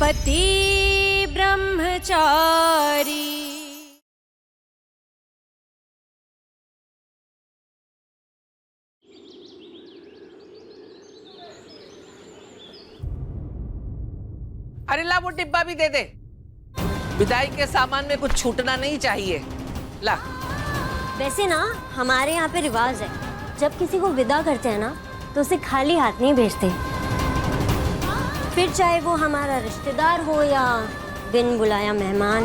पति ब्रह्मचारी। अरे ला वो डिब्बा भी दे दे, विदाई के सामान में कुछ छूटना नहीं चाहिए। ला। वैसे ना हमारे यहाँ पे रिवाज है, जब किसी को विदा करते हैं ना तो उसे खाली हाथ नहीं भेजते, फिर चाहे वो हमारा रिश्तेदार हो या बिन बुलाया मेहमान।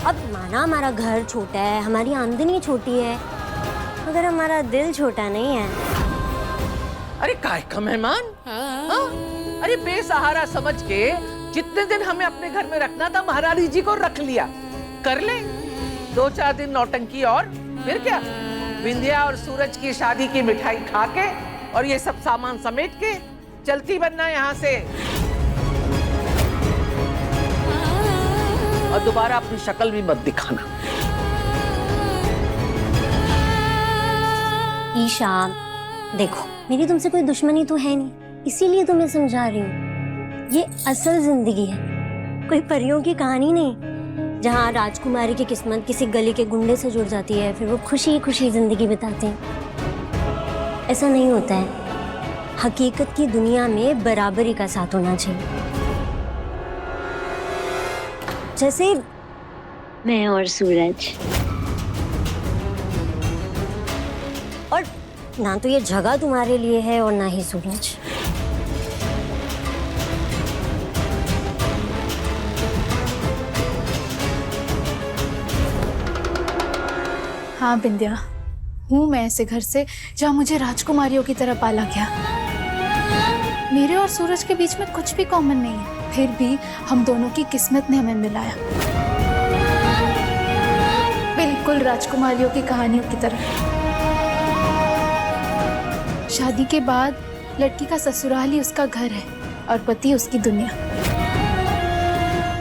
अब माना हमारा घर छोटा है, हमारी आमदनी छोटी है, मगर हमारा दिल छोटा नहीं है। अरे काय का मेहमान? हाँ? अरे बेसहारा समझ के जितने दिन हमें अपने घर में रखना था महारानी जी को रख लिया। कर ले 2-4 दिन नौटंकी और फिर क्या, विंध्या और सूरज की शादी की मिठाई खा के और ये सब सामान समेट के चलती बनना यहाँ से। और दोबारा अपनी शक्ल भी मत दिखाना। ईशा देखो, मेरी तुमसे कोई दुश्मनी तो है नहीं, इसीलिए तुम्हें समझा रही हूँ। ये असल जिंदगी है, कोई परियों की कहानी नहीं, जहाँ राजकुमारी की किस्मत किसी गली के गुंडे से जुड़ जाती है, फिर वो खुशी खुशी जिंदगी बिताते हैं। ऐसा नहीं होता है। हकीकत की दुनिया में बराबरी का साथ होना चाहिए। जैसे मैं और सूरज, और ना तो ये जगह तुम्हारे लिए है और ना ही सूरज। हाँ बिंदिया, हूँ मैं ऐसे घर से जहाँ मुझे राजकुमारियों की तरह पाला गया। मेरे और सूरज के बीच में कुछ भी कॉमन नहीं है, फिर भी हम दोनों की किस्मत ने हमें मिलाया, बिल्कुल राजकुमारियों की कहानियों की तरह। शादी के बाद लड़की का ससुराल ही उसका घर है और पति उसकी दुनिया।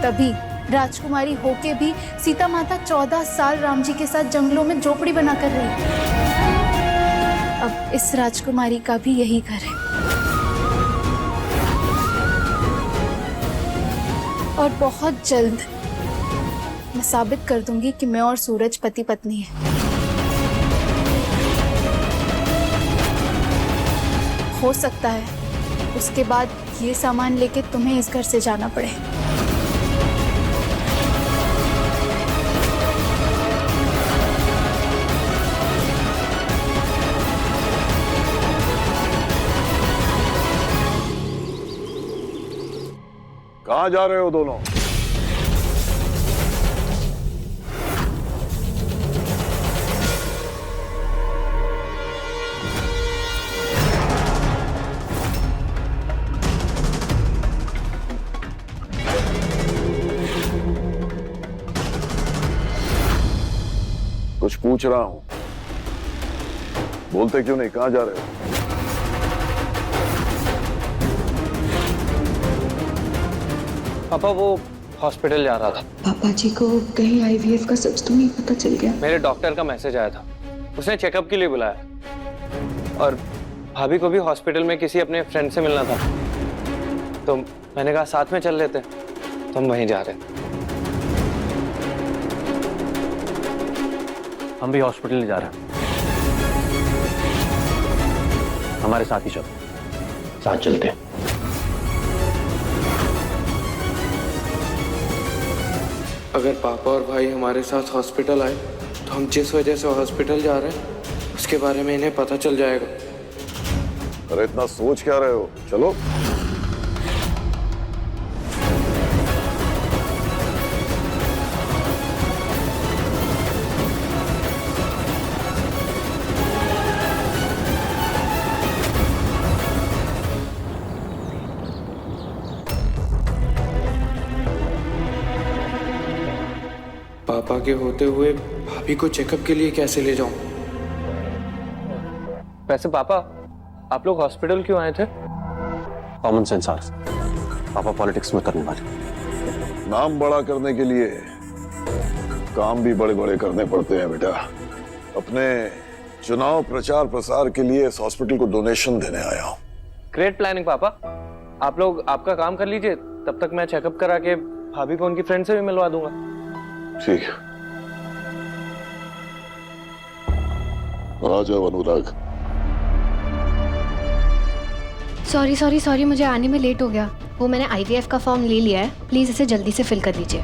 तभी राजकुमारी होके भी सीता माता 14 साल राम जी के साथ जंगलों में झोपड़ी बना कर रही। अब इस राजकुमारी का भी यही घर है और बहुत जल्द मैं साबित कर दूंगी कि मैं और सूरज पति पत्नी है। हो सकता है उसके बाद ये सामान लेके तुम्हें इस घर से जाना पड़े। कहाँ जा रहे हो दोनों? कुछ पूछ रहा हूं, बोलते क्यों नहीं? कहाँ जा रहे हो? पापा वो हॉस्पिटल जा रहा था। पापा जी को कहीं आईवीएफ का सच तो नहीं पता चल गया? मेरे डॉक्टर का मैसेज आया था, उसने चेकअप के लिए बुलाया और भाभी को भी हॉस्पिटल में किसी अपने फ्रेंड से मिलना था, तो मैंने कहा साथ में चल लेते, तो हम वहीं जा रहे हैं। हम भी हॉस्पिटल जा रहे हैं, हमारे साथ ही चलो, साथ चलते हैं। अगर पापा और भाई हमारे साथ हॉस्पिटल आए तो हम जिस वजह से हॉस्पिटल जा रहे हैं उसके बारे में इन्हें पता चल जाएगा। अरे इतना सोच क्या रहे हो? चलो। पापा के होते हुए भाभी को चेकअप के लिए कैसे ले जाऊं? वैसे पापा, आप लोग हॉस्पिटल क्यों आए थे? कॉमन सेंस आर्स, पापा पॉलिटिक्स में करने वाले। नाम बड़ा करने के लिए काम भी बड़े बड़े करने पड़ते हैं बेटा। अपने चुनाव प्रचार प्रसार के लिए इस हॉस्पिटल को डोनेशन देने आया हूं। ग्रेट प्लानिंग पापा। आप लोग आपका काम कर लीजिए, तब तक मैं चेकअप करा के भाभी को उनकी फ्रेंड से भी मिलवा दूंगा। ठीक है, आ जाओ अनुराग। सॉरी मुझे आने में लेट हो गया। वो मैंने IVF का फॉर्म ले लिया है, प्लीज इसे जल्दी से फिल कर दीजिए।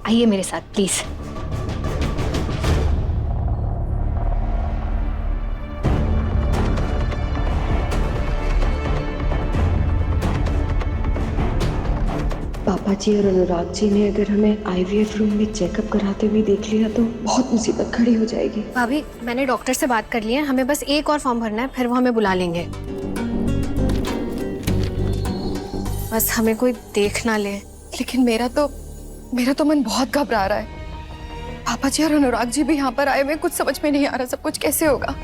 आइए मेरे साथ प्लीज। पापा जी और अनुराग जी ने अगर हमें IVF रूम में चेकअप कराते हुए देख लिया तो बहुत मुसीबत खड़ी हो जाएगी। भाभी मैंने डॉक्टर से बात कर ली है, हमें बस एक और फॉर्म भरना है, फिर वो हमें बुला लेंगे। बस हमें कोई देख ना ले। लेकिन मेरा तो मन बहुत घबरा रहा है। पापा जी और अनुराग जी भी यहाँ पर आए हुए, कुछ समझ में नहीं आ रहा सब कुछ कैसे होगा।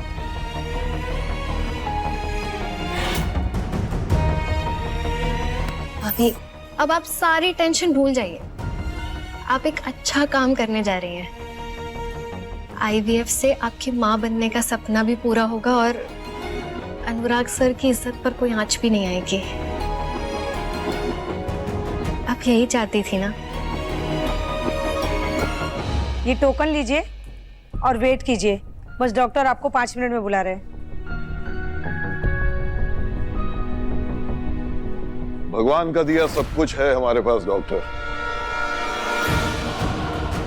भाभी अब आप सारी टेंशन भूल जाइए। आप एक अच्छा काम करने जा रही हैं। IVF से आपकी माँ बनने का सपना भी पूरा होगा और अनुराग सर की इज्जत पर कोई आंच भी नहीं आएगी। आप यही चाहती थी ना? ये टोकन लीजिए और वेट कीजिए, बस डॉक्टर आपको 5 मिनट में बुला रहे हैं। भगवान का दिया सब कुछ है हमारे पास डॉक्टर,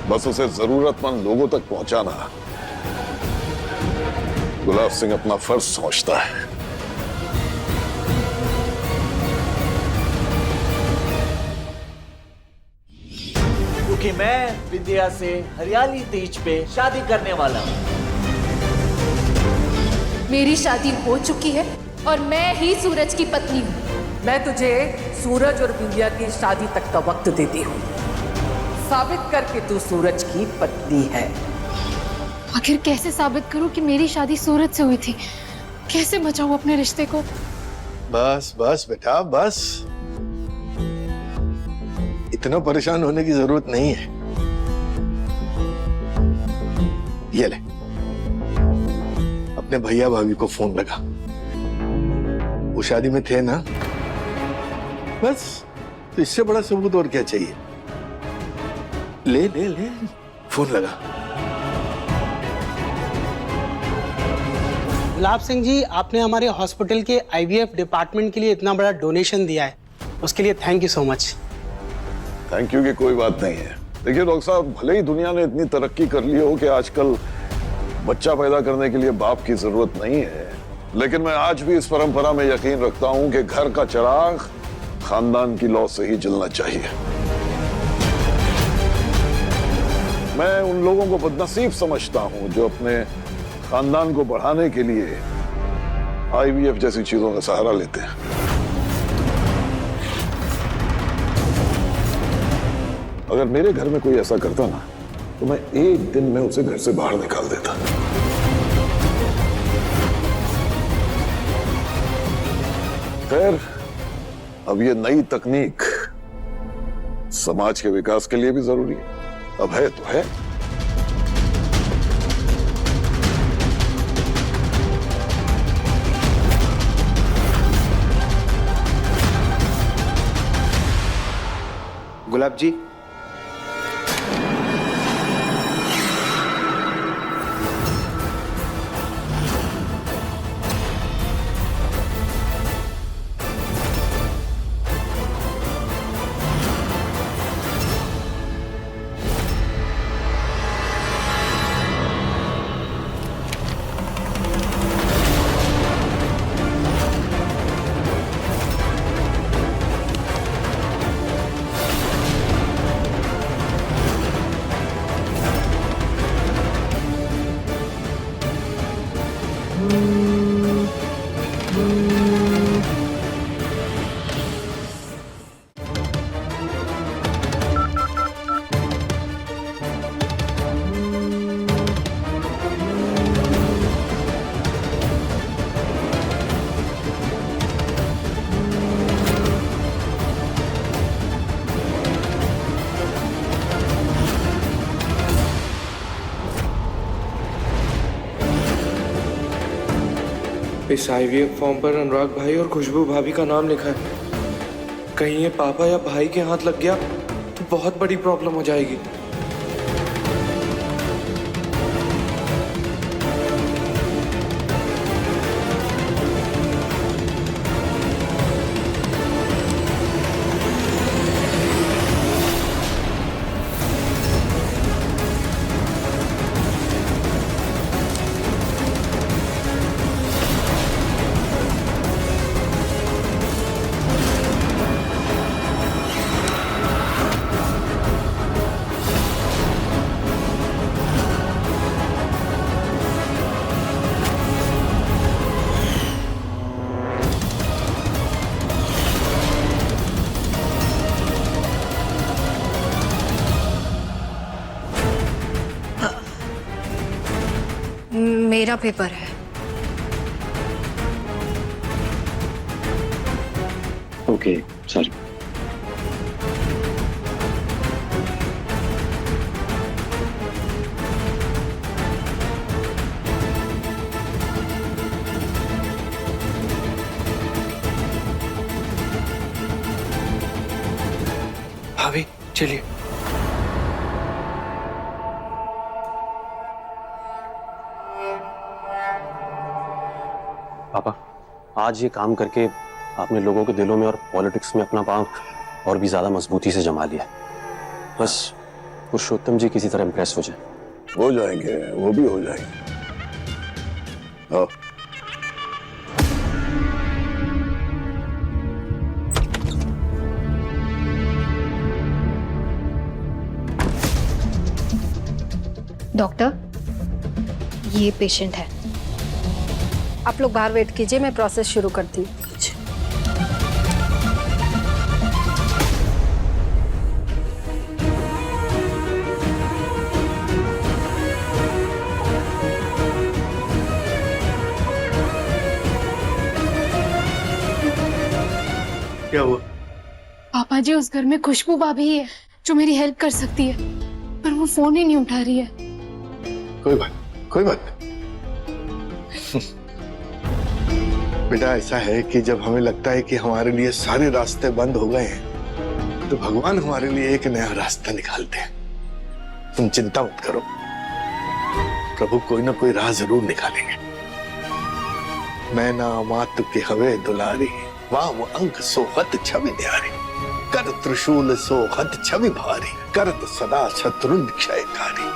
बस उसे जरूरतमंद लोगों तक पहुंचाना गुलाब सिंह अपना फर्ज समझता है। क्योंकि मैं विद्या से हरियाली तीज पे शादी करने वाला हूँ। मेरी शादी हो चुकी है और मैं ही सूरज की पत्नी हूँ। मैं तुझे सूरज और बिंदिया की शादी तक का वक्त देती हूँ। साबित करके तू सूरज की पत्नी है। आखिर कैसे साबित करूं कि मेरी शादी सूरज से हुई थी? कैसे बचाऊं अपने रिश्ते को? बस बस बेटा बस, इतना परेशान होने की जरूरत नहीं है। ये ले, अपने भैया भाभी को फोन लगा, वो शादी में थे ना, बस तो इससे बड़ा सबूत और क्या चाहिए। ले ले ले, फोन लगा। गुलाब सिंह जी, आपने हमारे हॉस्पिटल के IVF डिपार्टमेंट के लिए इतना बड़ा डोनेशन दिया है, उसके लिए thank you so much. Thank you की कोई बात नहीं है। देखिए डॉक्टर साहब, भले ही दुनिया ने इतनी तरक्की कर ली हो कि आजकल बच्चा पैदा करने के लिए बाप की जरूरत नहीं है, लेकिन मैं आज भी इस परंपरा में यकीन रखता हूं कि घर का चिराग खानदान की लौ से ही जलना चाहिए। मैं उन लोगों को बदनसीब समझता हूं जो अपने खानदान को बढ़ाने के लिए IVF जैसी चीजों का सहारा लेते हैं। अगर मेरे घर में कोई ऐसा करता ना, तो मैं एक दिन में उसे घर से बाहर निकाल देता। खैर, अब ये नई तकनीक समाज के विकास के लिए भी जरूरी है। अब है तो है। गुलाब जी, इस आईवीएफ फॉर्म पर अनुराग भाई और खुशबू भाभी का नाम लिखा है। कहीं ये पापा या भाई के हाथ लग गया तो बहुत बड़ी प्रॉब्लम हो जाएगी। मेरा पेपर है। Okay sorry. भाभी चलिए। पापा, आज ये काम करके आपने लोगों के दिलों में और पॉलिटिक्स में अपना पांव और भी ज्यादा मजबूती से जमा लिया। बस पुरुषोत्तम जी किसी तरह इम्प्रेस हो जाए। हो जाएंगे, वो भी हो जाएंगे। आओ। डॉक्टर, ये पेशेंट है। आप लोग बाहर वेट कीजिए, मैं प्रोसेस शुरू करती हूँ। क्या हुआ? पापा जी, उस घर में खुशबू भाभी है जो मेरी हेल्प कर सकती है, पर वो फोन ही नहीं उठा रही है। कोई बात बेटा, ऐसा है कि जब हमें लगता है कि हमारे लिए सारे रास्ते बंद हो गए हैं तो भगवान हमारे लिए एक नया रास्ता निकालते हैं। तुम चिंता मत करो, प्रभु कोई ना कोई राह जरूर निकालेंगे। मैं ना मात के हवे दुलारी, वाम अंक सोहत छवि न्यारी, कर त्रिशूल सोहत छवि भारी, करत सदा शत्रुन क्षयकारी।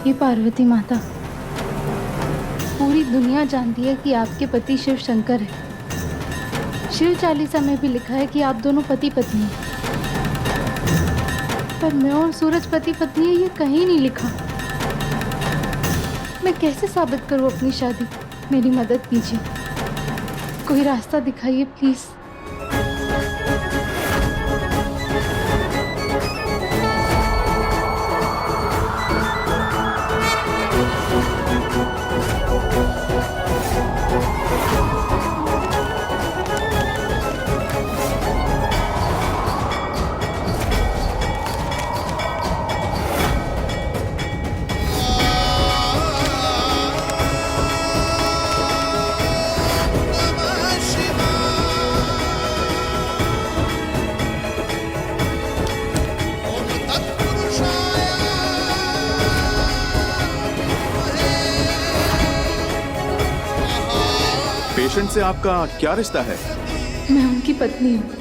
ये पार्वती माता, पूरी दुनिया जानती है कि आपके पति शिव शंकर है। शिव चालीसा में भी लिखा है कि आप दोनों पति पत्नी हैं, पर मैं और सूरज पति पत्नी है ये कहीं नहीं लिखा। मैं कैसे साबित करूं अपनी शादी? मेरी मदद कीजिए, कोई रास्ता दिखाइए प्लीज। पेशेंट से आपका क्या रिश्ता है? मैं उनकी पत्नी हूँ।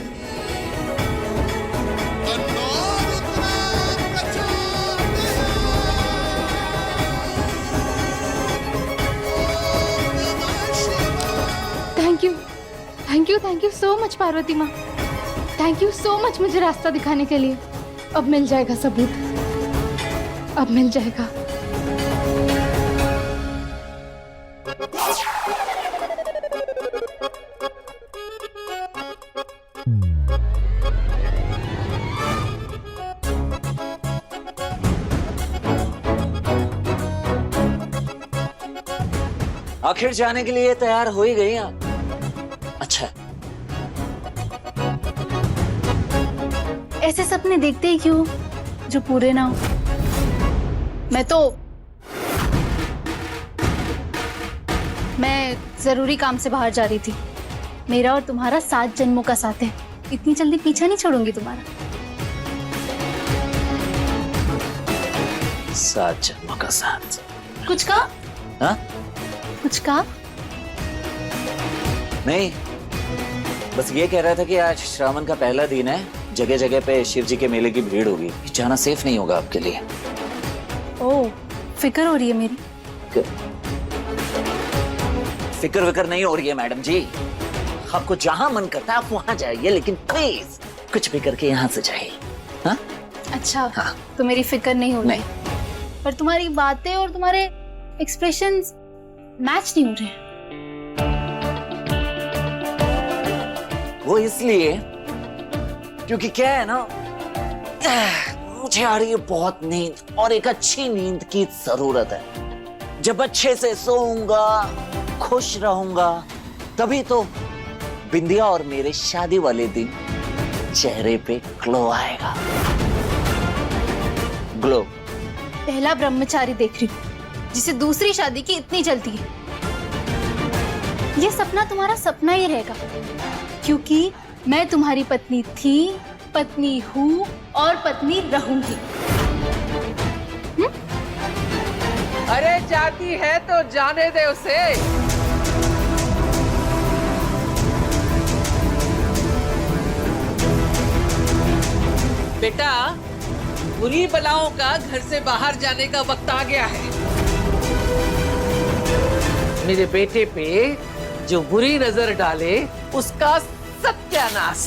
Thank you so much Parvati माँ। थैंक यू सो मच मुझे रास्ता दिखाने के लिए। अब मिल जाएगा सबूत, अब मिल जाएगा। आखिर जाने के लिए तैयार हो ही गई आप। अच्छा, ऐसे सपने देखते ही क्यों जो पूरे ना हो? मैं जरूरी काम से बाहर जा रही थी। मेरा और तुम्हारा 7 जन्मों का साथ है। इतनी जल्दी पीछा नहीं छोड़ूंगी तुम्हारा। 7 जन्मों का साथ। कुछ कहा? हाँ? कुछ कहा? नहीं, बस ये कह रहा था कि आज श्रावण का पहला दिन है, जगह जगह पे शिव जी के मेले की भीड़ होगी, जाना सेफ नहीं होगा आपके लिए। ओह, फिक्र हो रही है मेरी। फिक्र विक्र नहीं हो रही है मैडम जी। आपको जहां मन करता है आप वहां जाइए, लेकिन प्लीज कुछ भी करके यहाँ से जाइए। हाँ? अच्छा, हाँ। तो मेरी फिक्र नहीं हो रही। नहीं। पर तुम्हारी बातें और तुम्हारे एक्सप्रेशंस मैच नहीं हो रहे। वो इसलिए क्योंकि क्या है ना, मुझे आ रही है बहुत नींद और एक अच्छी नींद की जरूरत है। जब अच्छे से सोऊंगा, खुश रहूंगा, तभी तो बिंदिया और मेरे शादी वाले दिन चेहरे पे ग्लो आएगा। ग्लो। पहला ब्रह्मचारी देख रही हूँ जिसे दूसरी शादी की इतनी जल्दी है। ये सपना तुम्हारा सपना ही रहेगा, क्योंकि मैं तुम्हारी पत्नी थी, पत्नी हूँ और पत्नी रहूंगी। अरे जाती है तो जाने दे उसे। बेटा, बुरी बलाओं का घर से बाहर जाने का वक्त आ गया है। मेरे बेटे पे जो बुरी नजर डाले उसका सत्यानाश।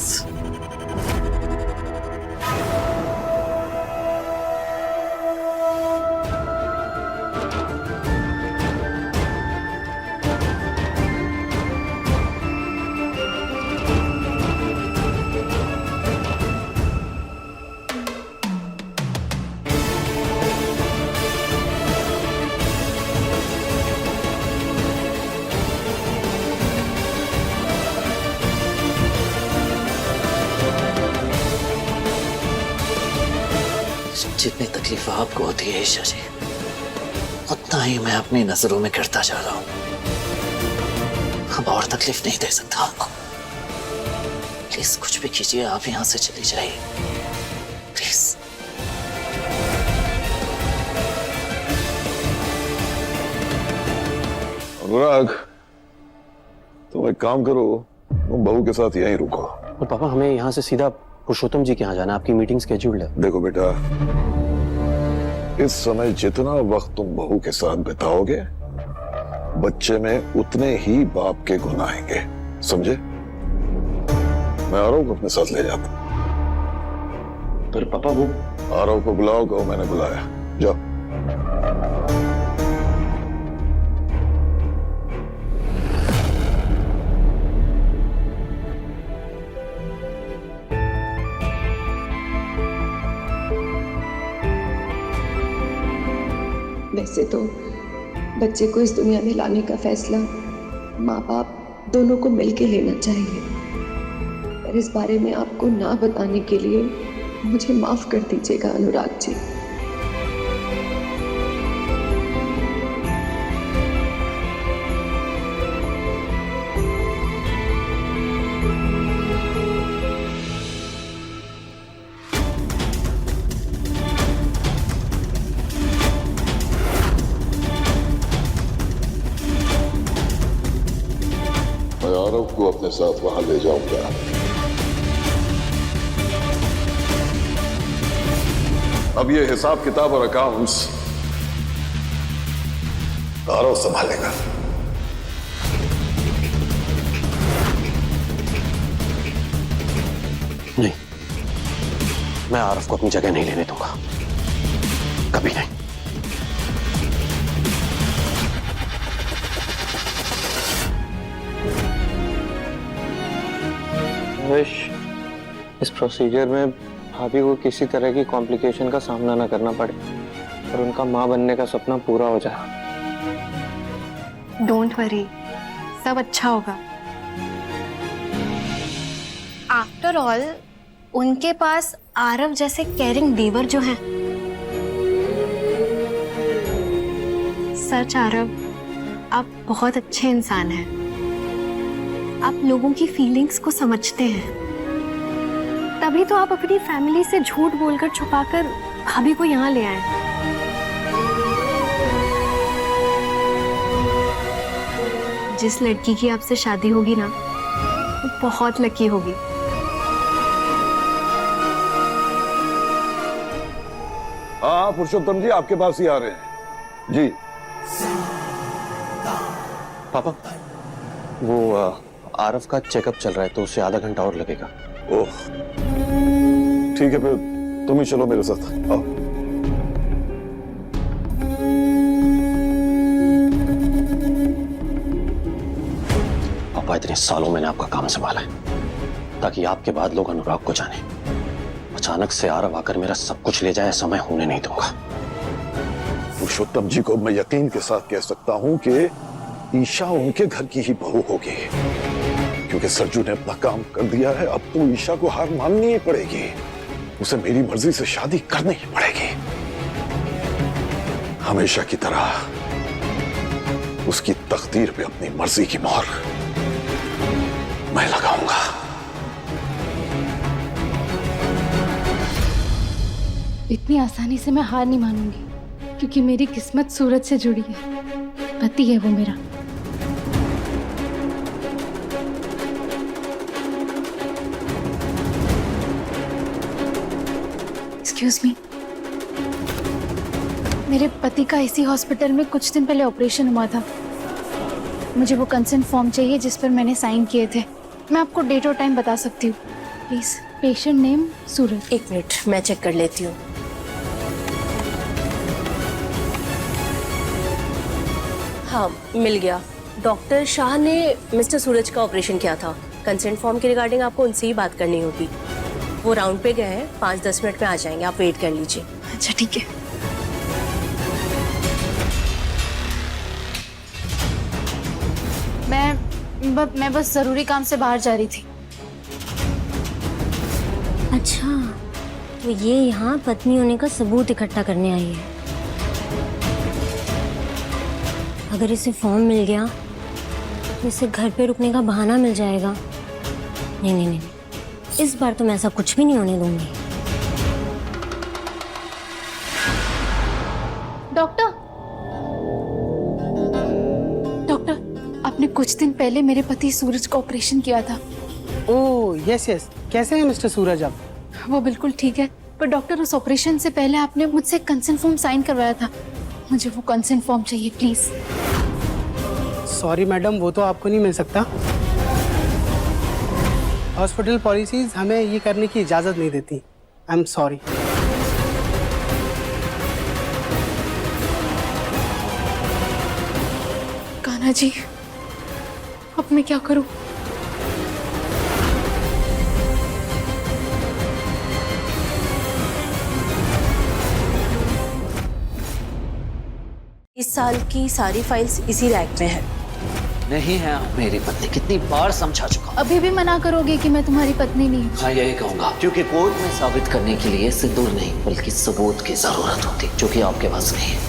जितनी तकलीफ आपको होती है ईशा जी, उतना ही मैं अपनी नजरों में गिरता जा रहा हूं। अब और तकलीफ नहीं दे सकता आपको। प्लीज कुछ भी कीजिए, आप यहां से चली जाइए प्लीज। अनुराग, तुम एक काम करो, तुम बहू के साथ यहीं रुको। और पापा, हमें यहाँ से सीधा पुरुषोत्तम जी के यहाँ जाना, आपकी मीटिंग स्केड्यूल्ड है। देखो बेटा, इस समय जितना वक्त तुम बहू के साथ बिताओगे, बच्चे में उतने ही बाप के गुण आएंगे, समझे? मैं आरव को अपने साथ ले जाता। पर पापा, वो आरव को बुलाओ, कहो मैंने बुलाया। जाओ। वैसे तो बच्चे को इस दुनिया में लाने का फैसला माँ बाप दोनों को मिलके लेना चाहिए, पर इस बारे में आपको ना बताने के लिए मुझे माफ कर दीजिएगा अनुराग जी। आरव को अपने साथ वहां ले जाऊंगा। अब ये हिसाब किताब और अकाउंट्स आरव संभालेगा। नहीं, मैं आरव को अपनी जगह नहीं लेने दूंगा, कभी नहीं। विश इस प्रोसीजर में भाभी को किसी तरह की कॉम्प्लिकेशन का सामना ना करना पड़े और उनका माँ बनने का सपना पूरा हो जाए। डोंट वरी, सब अच्छा होगा। आफ्टर ऑल उनके पास आरव जैसे केयरिंग देवर जो हैं। सच आरव, आप बहुत अच्छे इंसान हैं। आप लोगों की फीलिंग्स को समझते हैं, तभी तो आप अपनी फैमिली से झूठ बोलकर छुपाकर भाभी को यहाँ ले आए। जिस लड़की की आपसे शादी होगी ना, वो बहुत लकी होगी। हाँ पुरुषोत्तम जी आपके पास ही आ रहे हैं जी। पापा, वो आरव का चेकअप चल रहा है तो उससे आधा घंटा और लगेगा। ओह ठीक है, फिर तुम ही चलो मेरे साथ। आओ। पापा, इतने सालों मैंने आपका काम संभाला है ताकि आपके बाद लोग अनुराग को जाने। अचानक से आरव आकर मेरा सब कुछ ले जाए, समय होने नहीं दूंगा। पुरुषोत्तम जी को मैं यकीन के साथ कह सकता हूं कि ईशा उनके घर की ही बहू होगी, क्योंकि सरजू ने अपना काम कर दिया है। अब तो ईशा को हार माननी ही पड़ेगी, उसे मेरी मर्जी से शादी करनी ही पड़ेगी। हमेशा की तरह उसकी तकदीर पे अपनी मर्जी की मोहर मैं लगाऊंगा। इतनी आसानी से मैं हार नहीं मानूंगी, क्योंकि मेरी किस्मत सूरज से जुड़ी है। पति है वो मेरा। एक्सक्यूज मी, मेरे पति का इसी हॉस्पिटल में कुछ दिन पहले ऑपरेशन हुआ था। मुझे वो कंसेंट फॉर्म चाहिए जिस पर मैंने साइन किए थे। मैं आपको डेट और टाइम बता सकती हूँ। प्लीज, पेशेंट नेम सूरज। एक मिनट, मैं चेक कर लेती हूँ। हाँ, मिल गया। डॉक्टर शाह ने मिस्टर सूरज का ऑपरेशन किया था। कंसेंट फॉर्म के रिगार्डिंग आपको उनसे ही बात करनी होगी। वो राउंड पे गए हैं, 5-10 मिनट में आ जाएंगे, आप वेट कर लीजिए। अच्छा ठीक है। मैं बस जरूरी काम से बाहर जा रही थी। अच्छा, तो ये यहाँ पत्नी होने का सबूत इकट्ठा करने आई है। अगर इसे फॉर्म मिल गया तो इसे घर पे रुकने का बहाना मिल जाएगा। नहीं नहीं नहीं, इस बार तो मैं ऐसा कुछ भी नहीं होने दूंगी। डॉक्टर, आपने कुछ दिन पहले मेरे पति सूरज का ऑपरेशन किया था। ओह यस यस, कैसे हैं मिस्टर सूरज अब? वो बिल्कुल ठीक है, पर डॉक्टर उस ऑपरेशन से पहले आपने मुझसे कंसेंट फॉर्म साइन करवाया था। मुझे वो कंसेंट फॉर्म चाहिए प्लीज। सॉरी मैडम, वो तो आपको नहीं मिल सकता। हॉस्पिटल पॉलिसीज हमें ये करने की इजाजत नहीं देती। I am sorry. Kanha ji, अब मैं क्या करूं? इस साल की सारी फाइल्स इसी रैक में है। नहीं है मेरी पत्नी, कितनी बार समझा चुका। अभी भी मना करोगे कि मैं तुम्हारी पत्नी नहीं हूँ? हाँ यही कहूंगा, क्योंकि कोर्ट में साबित करने के लिए सिंदूर नहीं बल्कि सबूत की जरूरत होती, जो कि आपके पास नहीं है।